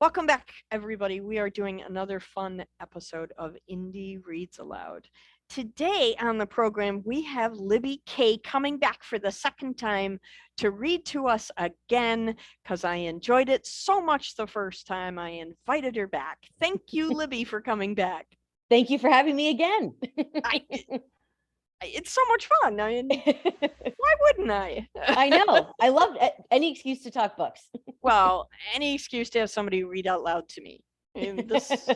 Welcome back, everybody. We are doing another fun episode of Indie Reads Aloud. Today on the program, we have Libby Kay coming back for the second time to read to us again because I enjoyed it so much the first time I invited her back. Thank you, Libby, for coming back. Thank you for having me again. It's so much fun. I mean, why wouldn't I? I know. I love any excuse to talk books. Well, any excuse to have somebody read out loud to me. And this is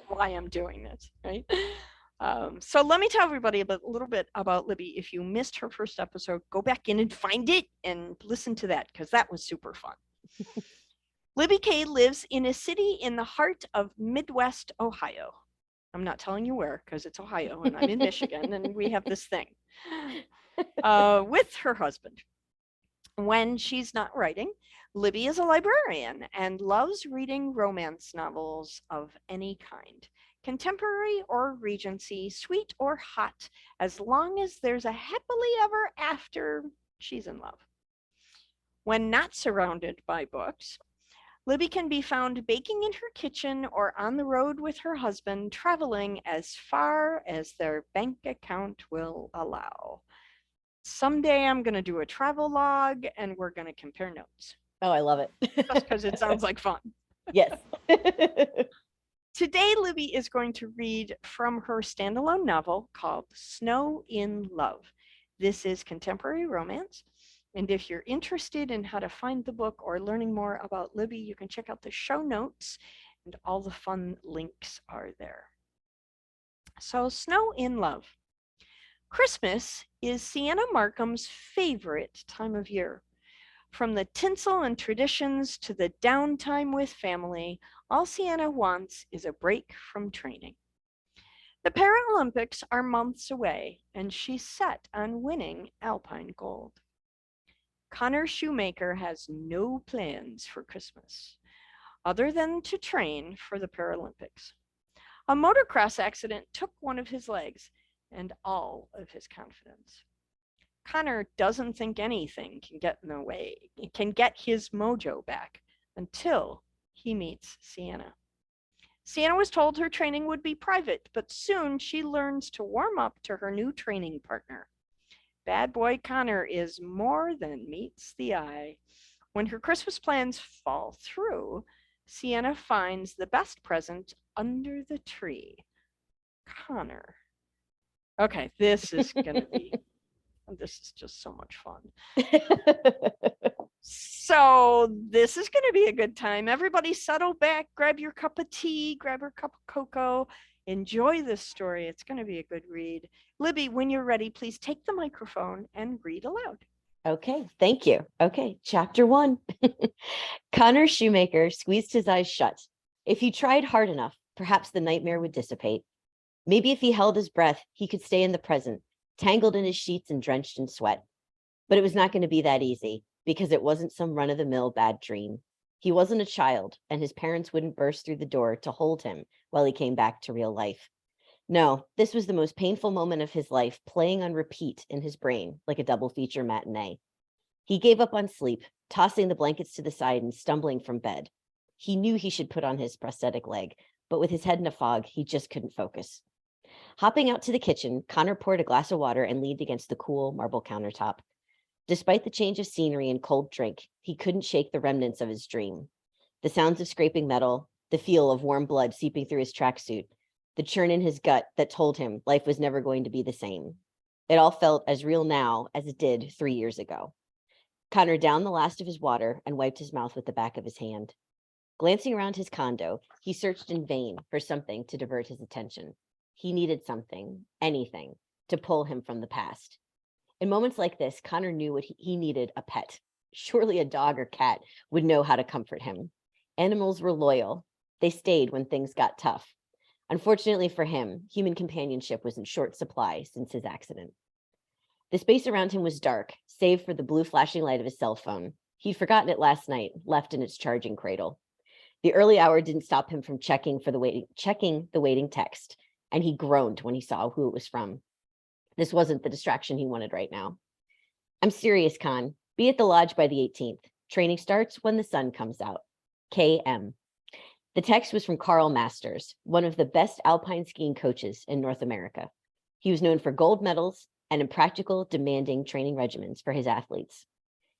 why I'm doing this, right? So let me tell everybody a little bit about Libby. If you missed her first episode, go back in and find it and listen to that because that was super fun. Libby Kay lives in a city in the heart of Midwest Ohio. I'm not telling you where because it's Ohio and I'm in Michigan and we have this thing with her husband. When she's not writing, Libby is a librarian and loves reading romance novels of any kind, contemporary or Regency, sweet or hot, as long as there's a happily ever after, she's in love. When not surrounded by books, Libby can be found baking in her kitchen or on the road with her husband, traveling as far as their bank account will allow. Someday I'm going to do a travel log and we're going to compare notes. Oh, I love it. Just because it sounds like fun. Yes. Today, Libby is going to read from her standalone novel called Snow in Love. This is contemporary romance. And if you're interested in how to find the book or learning more about Libby, you can check out the show notes and all the fun links are there. So, Snow in Love. Christmas is Sienna Markum's favorite time of year. From the tinsel and traditions to the downtime with family, all Sienna wants is a break from training. The Paralympics are months away, and she's set on winning Alpine gold. Connor Shoemaker has no plans for Christmas, other than to train for the Paralympics. A motocross accident took one of his legs and all of his confidence. Connor doesn't think anything can get in the way, can get his mojo back until he meets Sienna. Sienna was told her training would be private, but soon she learns to warm up to her new training partner. Bad boy Connor is more than meets the eye. When her Christmas plans fall through, Sienna finds the best present under the tree. Connor. Okay, this is just so much fun. So this is going to be a good time. Everybody settle back, grab your cup of tea, grab your cup of cocoa, enjoy this story. It's going to be a good read. Libby, when you're ready, please take the microphone and read aloud. Okay, thank you. Okay, chapter 1. Connor Shoemaker squeezed his eyes shut. If he tried hard enough, perhaps the nightmare would dissipate. Maybe if he held his breath, he could stay in the present, tangled in his sheets and drenched in sweat. But it was not going to be that easy, because it wasn't some run-of-the-mill bad dream. He wasn't a child, and his parents wouldn't burst through the door to hold him while he came back to real life. No, this was the most painful moment of his life, playing on repeat in his brain, like a double feature matinee. He gave up on sleep, tossing the blankets to the side and stumbling from bed. He knew he should put on his prosthetic leg, but with his head in a fog, he just couldn't focus. Hopping out to the kitchen, Connor poured a glass of water and leaned against the cool marble countertop. Despite the change of scenery and cold drink, he couldn't shake the remnants of his dream. The sounds of scraping metal, the feel of warm blood seeping through his tracksuit, the churn in his gut that told him life was never going to be the same. It all felt as real now as it did 3 years ago. Connor downed the last of his water and wiped his mouth with the back of his hand. Glancing around his condo, he searched in vain for something to divert his attention. He needed something, anything, to pull him from the past. In moments like this, Connor knew he needed a pet. Surely a dog or cat would know how to comfort him. Animals were loyal. They stayed when things got tough. Unfortunately for him, human companionship was in short supply since his accident. The space around him was dark, save for the blue flashing light of his cell phone. He'd forgotten it last night, left in its charging cradle. The early hour didn't stop him from checking the waiting text, and he groaned when he saw who it was from. This wasn't the distraction he wanted right now. I'm serious, Con. Be at the lodge by the 18th. Training starts when the sun comes out. KM. The text was from Carl Masters, one of the best alpine skiing coaches in North America. He was known for gold medals and impractical, demanding training regimens for his athletes.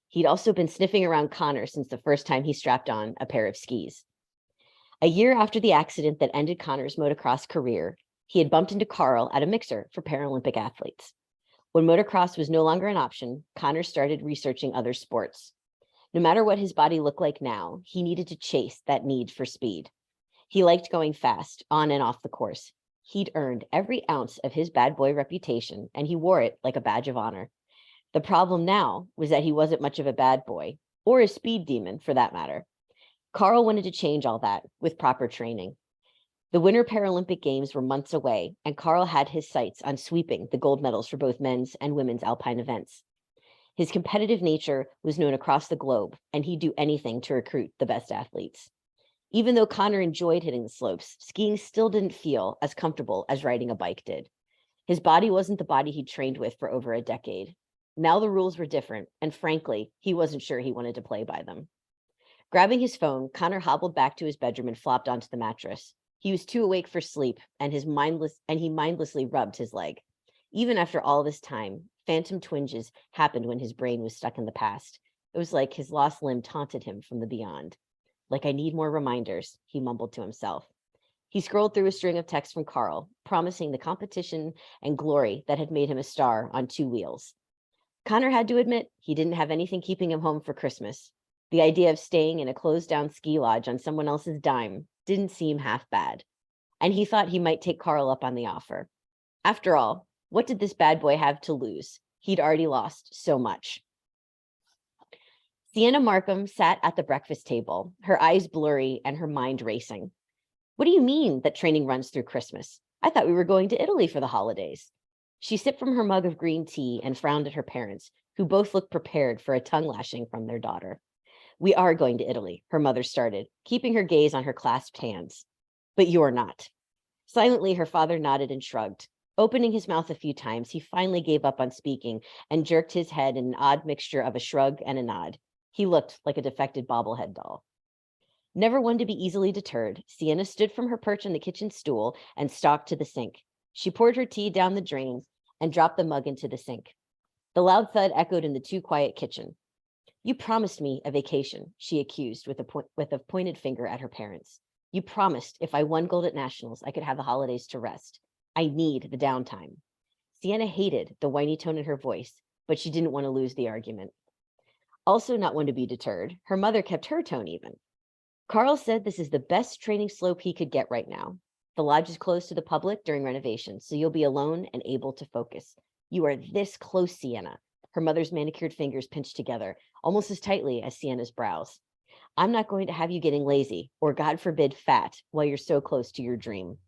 He'd also been sniffing around Connor since the first time he strapped on a pair of skis. A year after the accident that ended Connor's motocross career, he had bumped into Carl at a mixer for Paralympic athletes. When motocross was no longer an option, Connor started researching other sports. No matter what his body looked like now, he needed to chase that need for speed. He liked going fast, on and off the course. He'd earned every ounce of his bad boy reputation, and he wore it like a badge of honor. The problem now was that he wasn't much of a bad boy, or a speed demon for that matter. Carl wanted to change all that with proper training. The Winter Paralympic Games were months away, and Carl had his sights on sweeping the gold medals for both men's and women's alpine events. His competitive nature was known across the globe, and he'd do anything to recruit the best athletes. Even though Connor enjoyed hitting the slopes, skiing still didn't feel as comfortable as riding a bike did. His body wasn't the body he'd trained with for over a decade. Now the rules were different, and frankly, he wasn't sure he wanted to play by them. Grabbing his phone, Connor hobbled back to his bedroom and flopped onto the mattress. He was too awake for sleep, and he mindlessly rubbed his leg. Even after all this time, phantom twinges happened when his brain was stuck in the past. It was like his lost limb taunted him from the beyond. Like, I need more reminders, he mumbled to himself. He scrolled through a string of texts from Carl, promising the competition and glory that had made him a star on two wheels. Connor had to admit he didn't have anything keeping him home for Christmas. The idea of staying in a closed-down ski lodge on someone else's dime didn't seem half bad, and he thought he might take Carl up on the offer. After all, what did this bad boy have to lose? He'd already lost so much. Sienna Markum sat at the breakfast table, her eyes blurry and her mind racing. What do you mean that training runs through Christmas? I thought we were going to Italy for the holidays. She sipped from her mug of green tea and frowned at her parents, who both looked prepared for a tongue lashing from their daughter. We are going to Italy, her mother started, keeping her gaze on her clasped hands. But you're not. Silently, her father nodded and shrugged. Opening his mouth a few times, he finally gave up on speaking and jerked his head in an odd mixture of a shrug and a nod. He looked like a defected bobblehead doll. Never one to be easily deterred, Sienna stood from her perch on the kitchen stool and stalked to the sink. She poured her tea down the drain and dropped the mug into the sink. The loud thud echoed in the too quiet kitchen. You promised me a vacation, she accused with a pointed finger at her parents. You promised if I won gold at nationals, I could have the holidays to rest. I need the downtime. Sienna hated the whiny tone in her voice, but she didn't want to lose the argument. Also not one to be deterred, her mother kept her tone even. Carl said this is the best training slope he could get right now. The lodge is closed to the public during renovations, so you'll be alone and able to focus. You are this close, Sienna. Her mother's manicured fingers pinched together, almost as tightly as Sienna's brows. I'm not going to have you getting lazy, or God forbid, fat, while you're so close to your dream.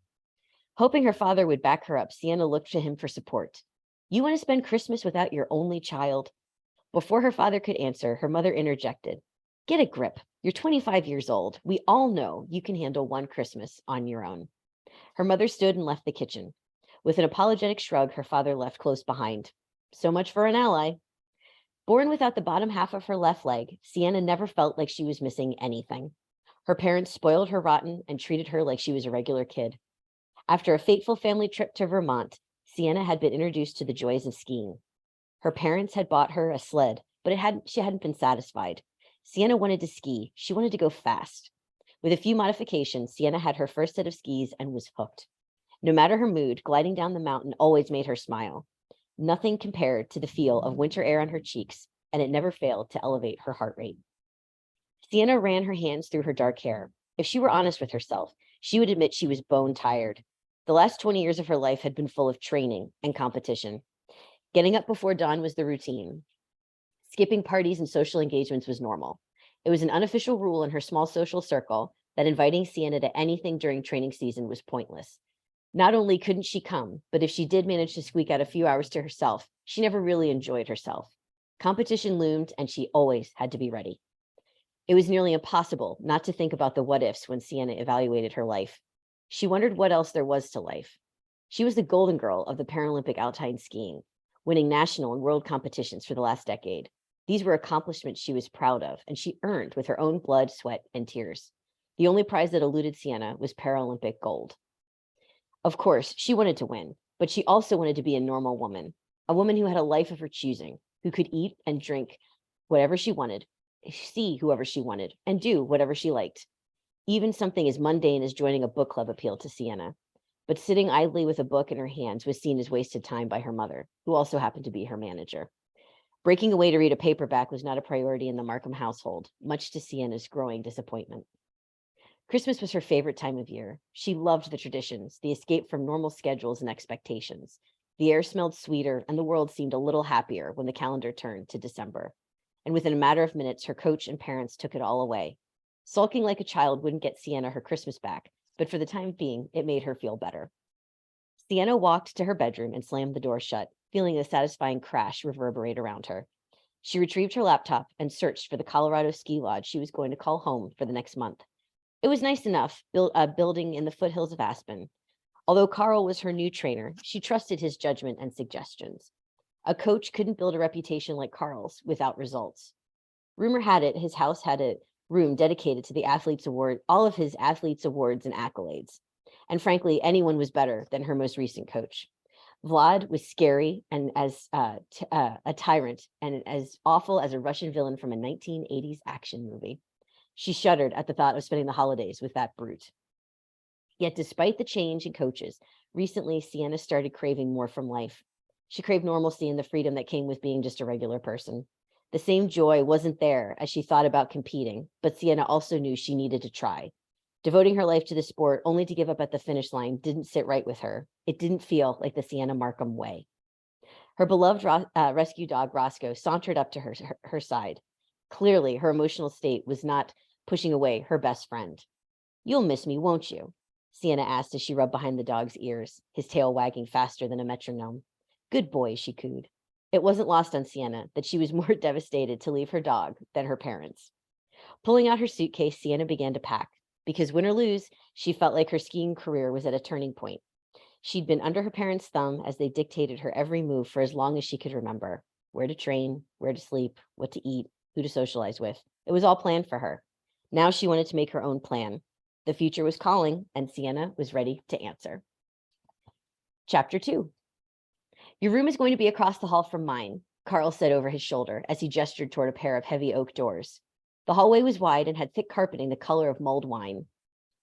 Hoping her father would back her up, Sienna looked to him for support. You want to spend Christmas without your only child? Before her father could answer, her mother interjected. Get a grip. You're 25 years old. We all know you can handle one Christmas on your own. Her mother stood and left the kitchen. With an apologetic shrug, her father left close behind. So much for an ally. Born without the bottom half of her left leg, Sienna never felt like she was missing anything. Her parents spoiled her rotten and treated her like she was a regular kid. After a fateful family trip to Vermont, Sienna had been introduced to the joys of skiing. Her parents had bought her a sled, but she hadn't been satisfied. Sienna wanted to ski. She wanted to go fast. With a few modifications, Sienna had her first set of skis and was hooked. No matter her mood, gliding down the mountain always made her smile. Nothing compared to the feel of winter air on her cheeks, and it never failed to elevate her heart rate. Sienna ran her hands through her dark hair. If she were honest with herself, she would admit she was bone tired. The last 20 years of her life had been full of training and competition. Getting up before dawn was the routine. Skipping parties and social engagements was normal. It was an unofficial rule in her small social circle that inviting Sienna to anything during training season was pointless. Not only couldn't she come, but if she did manage to squeak out a few hours to herself, she never really enjoyed herself. Competition loomed, and she always had to be ready. It was nearly impossible not to think about the what-ifs when Sienna evaluated her life. She wondered what else there was to life. She was the golden girl of the Paralympic alpine skiing, winning national and world competitions for the last decade. These were accomplishments she was proud of, and she earned with her own blood, sweat, and tears. The only prize that eluded Sienna was Paralympic gold. Of course, she wanted to win, but she also wanted to be a normal woman, a woman who had a life of her choosing, who could eat and drink whatever she wanted, see whoever she wanted, and do whatever she liked. Even something as mundane as joining a book club appealed to Sienna. But sitting idly with a book in her hands was seen as wasted time by her mother, who also happened to be her manager. Breaking away to read a paperback was not a priority in the Markum household, much to Sienna's growing disappointment. Christmas was her favorite time of year. She loved the traditions, the escape from normal schedules and expectations. The air smelled sweeter, and the world seemed a little happier when the calendar turned to December. And within a matter of minutes, her coach and parents took it all away. Sulking like a child wouldn't get Sienna her Christmas back, but for the time being, it made her feel better. Sienna walked to her bedroom and slammed the door shut, feeling a satisfying crash reverberate around her. She retrieved her laptop and searched for the Colorado ski lodge she was going to call home for the next month. It was nice enough, building in the foothills of Aspen. Although Carl was her new trainer, she trusted his judgment and suggestions. A coach couldn't build a reputation like Carl's without results. Rumor had it his house had a room dedicated to the athletes award, all of his athletes awards and accolades. And frankly, anyone was better than her most recent coach. Vlad was scary and as a tyrant and as awful as a Russian villain from a 1980s action movie. She shuddered at the thought of spending the holidays with that brute. Yet despite the change in coaches, recently Sienna started craving more from life. She craved normalcy and the freedom that came with being just a regular person. The same joy wasn't there as she thought about competing, but Sienna also knew she needed to try. Devoting her life to the sport only to give up at the finish line didn't sit right with her. It didn't feel like the Sienna Markum way. Her beloved rescue dog, Roscoe, sauntered up to her side. Clearly, her emotional state was not pushing away her best friend. "You'll miss me, won't you?" Sienna asked as she rubbed behind the dog's ears, his tail wagging faster than a metronome. "Good boy," she cooed. It wasn't lost on Sienna that she was more devastated to leave her dog than her parents. Pulling out her suitcase, Sienna began to pack. Because win or lose, she felt like her skiing career was at a turning point. She'd been under her parents' thumb as they dictated her every move for as long as she could remember. Where to train, where to sleep, what to eat, who to socialize with. It was all planned for her. Now she wanted to make her own plan. The future was calling, and Sienna was ready to answer. Chapter 2. "Your room is going to be across the hall from mine," Carl said over his shoulder as he gestured toward a pair of heavy oak doors. The hallway was wide and had thick carpeting the color of mulled wine.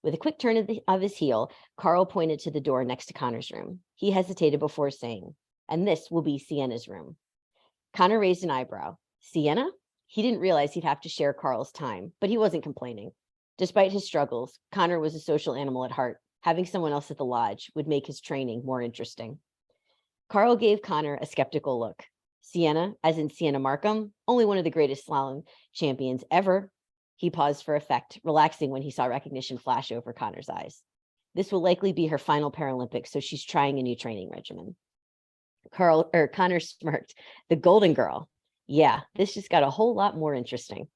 With a quick turn of his heel, Carl pointed to the door next to Connor's room. He hesitated before saying, "And this will be Sienna's room." Connor raised an eyebrow. Sienna? He didn't realize he'd have to share Carl's time, but he wasn't complaining. Despite his struggles, Connor was a social animal at heart. Having someone else at the lodge would make his training more interesting. Carl gave Connor a skeptical look. Sienna, as in Sienna Markum, only one of the greatest slalom champions ever. He paused for effect, relaxing when he saw recognition flash over Connor's eyes. This will likely be her final Paralympics, so she's trying a new training regimen. Connor smirked. "The Golden Girl. Yeah, this just got a whole lot more interesting."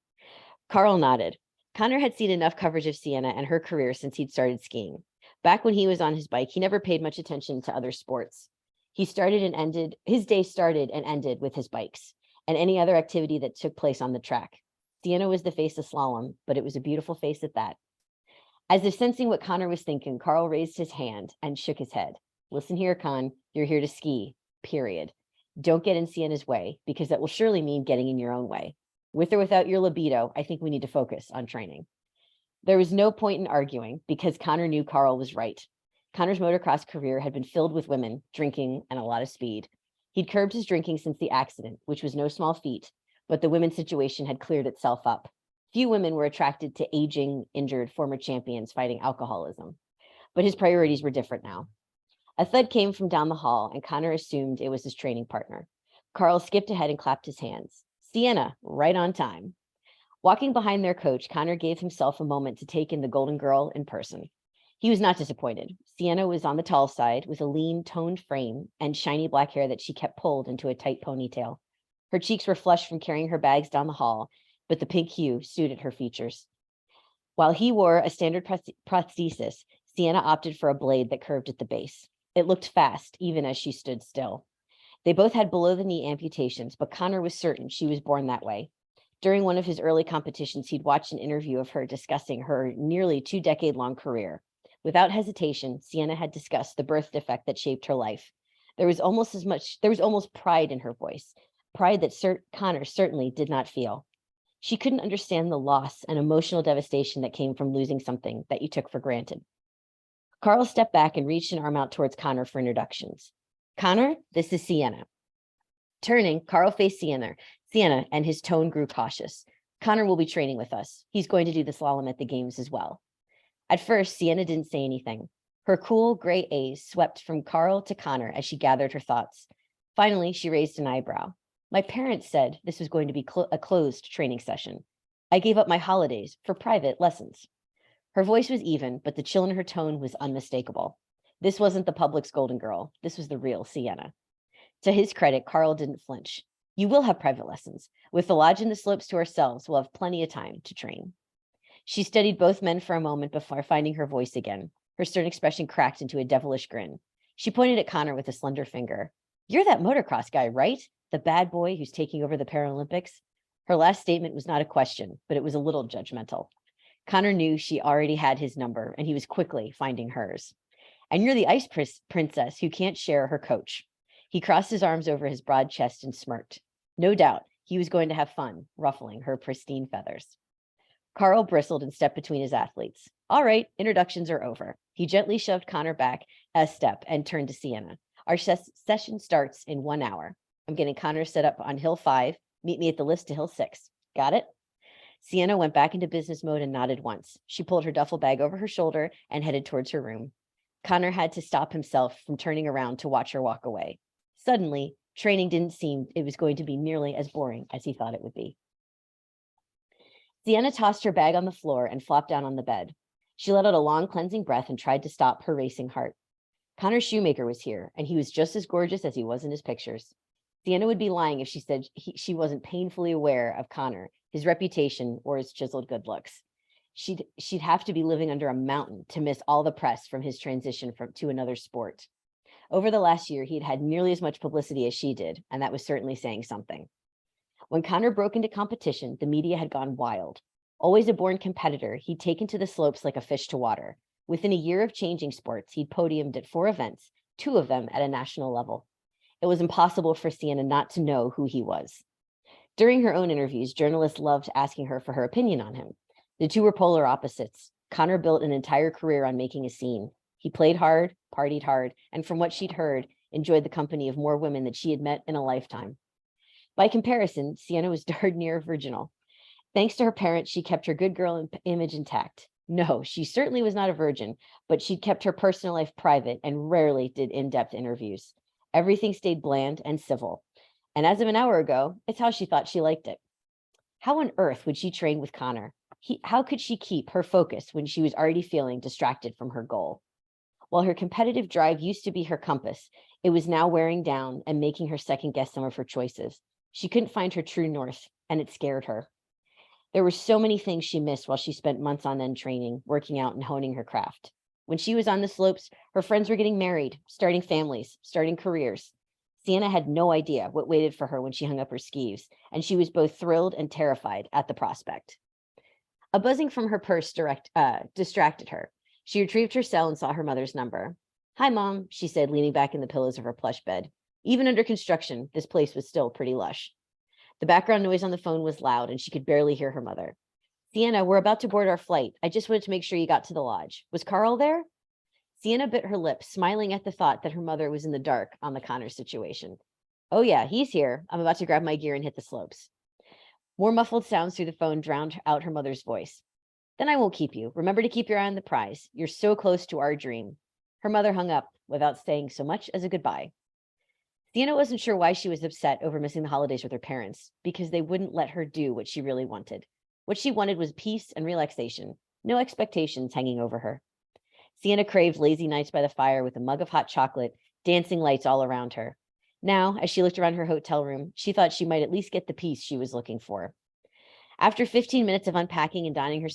Carl nodded. Connor had seen enough coverage of Sienna and her career since he'd started skiing. Back when he was on his bike, he never paid much attention to other sports. His day started and ended with his bikes and any other activity that took place on the track. Sienna was the face of slalom, but it was a beautiful face at that. As if sensing what Connor was thinking, Carl raised his hand and shook his head. "Listen here, Con, you're here to ski, period. Don't get in Sienna's way, because that will surely mean getting in your own way. With or without your libido, I think we need to focus on training." There was no point in arguing because Connor knew Carl was right. Connor's motocross career had been filled with women, drinking, and a lot of speed. He'd curbed his drinking since the accident, which was no small feat, but the women's situation had cleared itself up. Few women were attracted to aging, injured former champions fighting alcoholism. But his priorities were different now. A thud came from down the hall, and Connor assumed it was his training partner. Carl skipped ahead and clapped his hands. Sienna, right on time. Walking behind their coach, Connor gave himself a moment to take in the Golden Girl in person. He was not disappointed. Sienna was on the tall side with a lean, toned frame and shiny black hair that she kept pulled into a tight ponytail. Her cheeks were flushed from carrying her bags down the hall, but the pink hue suited her features. While he wore a standard prosthesis, Sienna opted for a blade that curved at the base. It looked fast, even as she stood still. They both had below-the-knee amputations, but Connor was certain she was born that way. During one of his early competitions, he'd watched an interview of her discussing her nearly 2-decade-long career. Without hesitation, Sienna had discussed the birth defect that shaped her life. There was almost pride in her voice, pride that Connor certainly did not feel. She couldn't understand the loss and emotional devastation that came from losing something that you took for granted. Carl stepped back and reached an arm out towards Connor for introductions. Connor, this is Sienna. Turning, Carl faced Sienna, and his tone grew cautious. Connor will be training with us. He's going to do the slalom at the games as well. At first, Sienna didn't say anything. Her cool gray A's swept from Carl to Connor as she gathered her thoughts. Finally, she raised an eyebrow. My parents said this was going to be a closed training session. I gave up my holidays for private lessons. Her voice was even, but the chill in her tone was unmistakable. This wasn't the public's golden girl. This was the real Sienna. To his credit, Carl didn't flinch. You will have private lessons. With the lodge and the slopes to ourselves, we'll have plenty of time to train. She studied both men for a moment before finding her voice again. Her stern expression cracked into a devilish grin. She pointed at Connor with a slender finger. You're that motocross guy, right? The bad boy who's taking over the Paralympics? Her last statement was not a question, but it was a little judgmental. Connor knew she already had his number, and he was quickly finding hers. And you're the ice princess who can't share her coach. He crossed his arms over his broad chest and smirked. No doubt, he was going to have fun, ruffling her pristine feathers. Carl bristled and stepped between his athletes. All right, introductions are over. He gently shoved Connor back a step and turned to Sienna. Our session starts in 1 hour. I'm getting Connor set up on Hill 5. Meet me at the lift to Hill 6. Got it? Sienna went back into business mode and nodded once. She pulled her duffel bag over her shoulder and headed towards her room. Connor had to stop himself from turning around to watch her walk away. Suddenly, training didn't seem it was going to be nearly as boring as he thought it would be. Sienna tossed her bag on the floor and flopped down on the bed. She let out a long cleansing breath and tried to stop her racing heart. Connor Shoemaker was here, and he was just as gorgeous as he was in his pictures. Sienna would be lying if she said she wasn't painfully aware of Connor, his reputation, or his chiseled good looks. She'd have to be living under a mountain to miss all the press from his transition to another sport. Over the last year, he'd had nearly as much publicity as she did, and that was certainly saying something. When Connor broke into competition, the media had gone wild. Always a born competitor, he'd taken to the slopes like a fish to water. Within a year of changing sports, he'd podiumed at 4 events, 2 of them at a national level. It was impossible for Sienna not to know who he was. During her own interviews, journalists loved asking her for her opinion on him. The two were polar opposites. Connor built an entire career on making a scene. He played hard, partied hard, and from what she'd heard, enjoyed the company of more women that she had met in a lifetime. By comparison, Sienna was darn near virginal. Thanks to her parents, she kept her good girl image intact. No, she certainly was not a virgin, but she'd kept her personal life private and rarely did in-depth interviews. Everything stayed bland and civil. And as of an hour ago, it's how she thought she liked it. How on earth would she train with Connor? How could she keep her focus when she was already feeling distracted from her goal? While her competitive drive used to be her compass, it was now wearing down and making her second guess some of her choices. She couldn't find her true north, and it scared her. There were so many things she missed while she spent months on end training, working out, and honing her craft. When she was on the slopes, her friends were getting married, starting families, starting careers. Sienna had no idea what waited for her when she hung up her skis, and she was both thrilled and terrified at the prospect. A buzzing from her purse distracted her. She retrieved her cell and saw her mother's number. Hi, Mom, she said, leaning back in the pillows of her plush bed. Even under construction, this place was still pretty lush. The background noise on the phone was loud, and she could barely hear her mother. Sienna, we're about to board our flight. I just wanted to make sure you got to the lodge. Was Carl there? Sienna bit her lip, smiling at the thought that her mother was in the dark on the Connor situation. Oh yeah, he's here. I'm about to grab my gear and hit the slopes. More muffled sounds through the phone drowned out her mother's voice. Then I won't keep you. Remember to keep your eye on the prize. You're so close to our dream. Her mother hung up without saying so much as a goodbye. Sienna wasn't sure why she was upset over missing the holidays with her parents, because they wouldn't let her do what she really wanted. What she wanted was peace and relaxation, no expectations hanging over her. Sienna craved lazy nights by the fire with a mug of hot chocolate, dancing lights all around her. Now, as she looked around her hotel room, she thought she might at least get the peace she was looking for. After 15 minutes of unpacking and donning her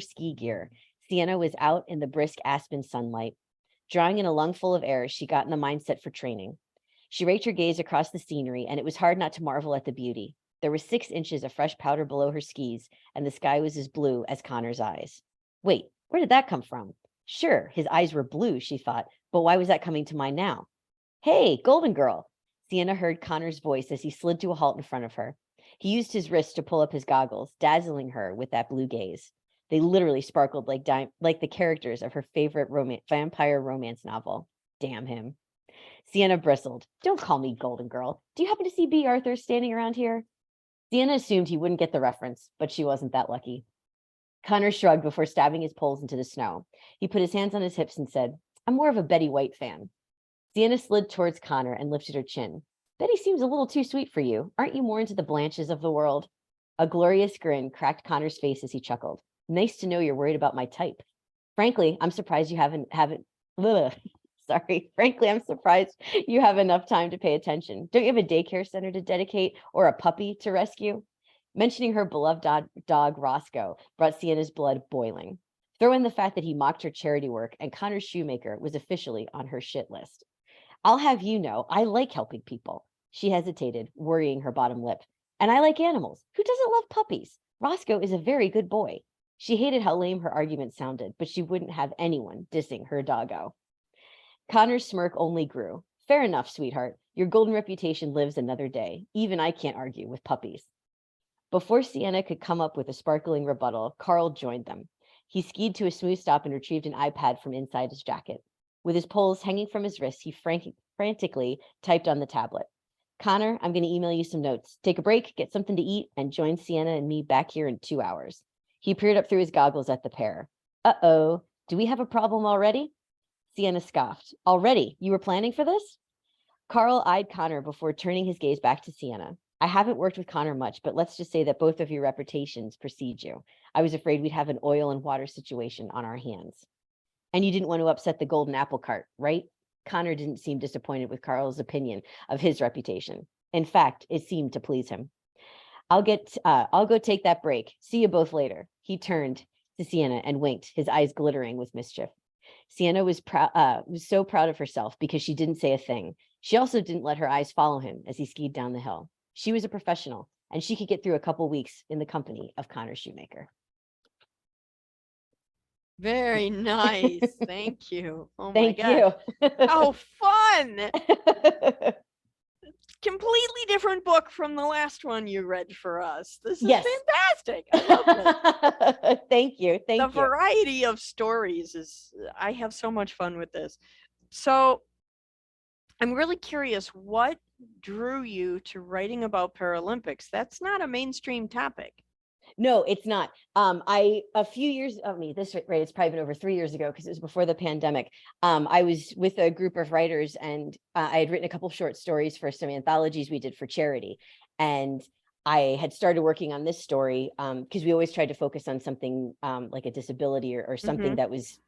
ski gear, Sienna was out in the brisk aspen sunlight. Drawing in a lungful of air, she got in the mindset for training. She raked her gaze across the scenery, and it was hard not to marvel at the beauty. There was 6 inches of fresh powder below her skis, and the sky was as blue as Connor's eyes. Wait, where did that come from? Sure, his eyes were blue, she thought, but why was that coming to mind now? Hey, Golden Girl! Sienna heard Connor's voice as he slid to a halt in front of her. He used his wrist to pull up his goggles, dazzling her with that blue gaze. They literally sparkled like the characters of her favorite vampire romance novel. Damn him. Sienna bristled. Don't call me Golden Girl. Do you happen to see B. Arthur standing around here? Sienna assumed he wouldn't get the reference, but she wasn't that lucky. Connor shrugged before stabbing his poles into the snow. He put his hands on his hips and said, I'm more of a Betty White fan. Sienna slid towards Connor and lifted her chin. Betty seems a little too sweet for you. Aren't you more into the Blanches of the world? A glorious grin cracked Connor's face as he chuckled. Nice to know you're worried about my type. Frankly, I'm surprised you haven't Frankly, I'm surprised you have enough time to pay attention. Don't you have a daycare center to dedicate or a puppy to rescue? Mentioning her beloved dog, Roscoe, brought Sienna's blood boiling. Throw in the fact that he mocked her charity work, and Connor Shoemaker was officially on her shit list. I'll have you know, I like helping people. She hesitated, worrying her bottom lip. And I like animals. Who doesn't love puppies? Roscoe is a very good boy. She hated how lame her argument sounded, but she wouldn't have anyone dissing her doggo. Connor's smirk only grew. Fair enough, sweetheart. Your golden reputation lives another day. Even I can't argue with puppies. Before Sienna could come up with a sparkling rebuttal, Carl joined them. He skied to a smooth stop and retrieved an iPad from inside his jacket. With his poles hanging from his wrists, he frantically typed on the tablet. Connor, I'm going to email you some notes. Take a break, get something to eat, and join Sienna and me back here in 2 hours. He peered up through his goggles at the pair. Uh-oh, do we have a problem already? Sienna scoffed. Already? You were planning for this? Carl eyed Connor before turning his gaze back to Sienna. I haven't worked with Connor much, but let's just say that both of your reputations precede you. I was afraid we'd have an oil and water situation on our hands. And you didn't want to upset the golden apple cart, right? Connor didn't seem disappointed with Carl's opinion of his reputation. In fact, it seemed to please him. I'll go take that break. See you both later. He turned to Sienna and winked, his eyes glittering with mischief. Sienna was so proud of herself because she didn't say a thing. She also didn't let her eyes follow him as he skied down the hill. She was a professional, and she could get through a couple weeks in the company of Connor Shoemaker. Very nice. Thank you. Oh my Thank God. you. How fun. Completely different book from the last one you read for us. This is fantastic. I love it. Thank you. Thank you. The variety of stories I have so much fun with this. So I'm really curious, what drew you to writing about Paralympics? That's not a mainstream topic. No, it's not. This rate, it's probably been over 3 years ago because it was before the pandemic. I was with a group of writers, and I had written a couple short stories for some anthologies we did for charity. And I had started working on this story because we always tried to focus on something like a disability or something that was,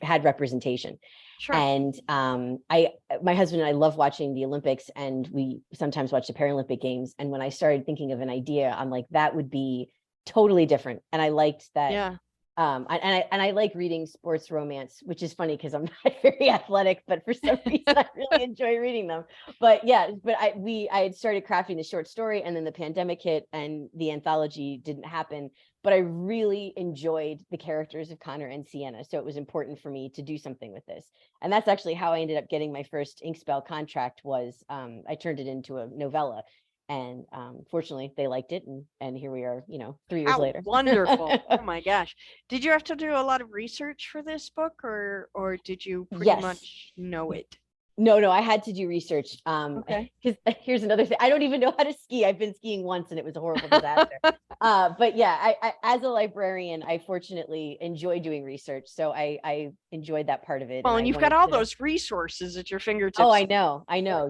had representation. Sure. And my husband and I love watching the Olympics, and we sometimes watch the Paralympic Games. And when I started thinking of an idea, I'm like, that would be totally different. And I liked that. Yeah. I like reading sports romance, which is funny because I'm not very athletic, but for some reason I really enjoy reading them. But yeah, I had started crafting the short story, and then the pandemic hit and the anthology didn't happen. But I really enjoyed the characters of Connor and Sienna, so it was important for me to do something with this. And that's actually how I ended up getting my first Inkspell contract. Was I turned it into a novella. And fortunately they liked it, and here we are 3 years later. Wonderful. Oh my gosh. Did you have to do a lot of research for this book, or did you pretty much know it? No, I had to do research. Okay. Because here's another thing. I don't even know how to ski. I've been skiing once and it was a horrible disaster. But yeah, I as a librarian, I fortunately enjoy doing research. So I enjoyed that part of it. Well, and you've got all those resources at your fingertips. Oh, I know.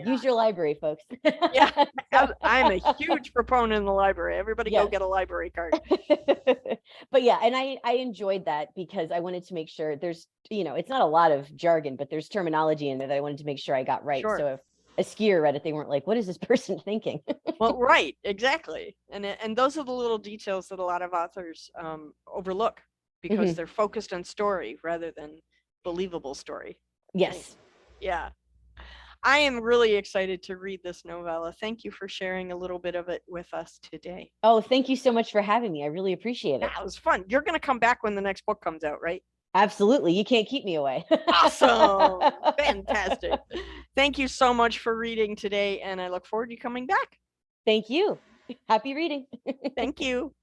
Use your library, folks. Yeah, I'm a huge proponent in the library. Everybody go get a library card. But yeah, and I enjoyed that because I wanted to make sure there's, it's not a lot of jargon, but there's terminology in there that I wanted to make sure I got right. Sure. So if a skier read it, they weren't like, what is this person thinking? Well, right, exactly. And those are the little details that a lot of authors overlook because they're focused on story rather than believable story. Yes. Yeah. I am really excited to read this novella. Thank you for sharing a little bit of it with us today. Oh, thank you so much for having me. I really appreciate it. Yeah, it was fun. You're going to come back when the next book comes out, right? Absolutely. You can't keep me away. Awesome. Fantastic. Thank you so much for reading today, and I look forward to you coming back. Thank you. Happy reading. Thank you.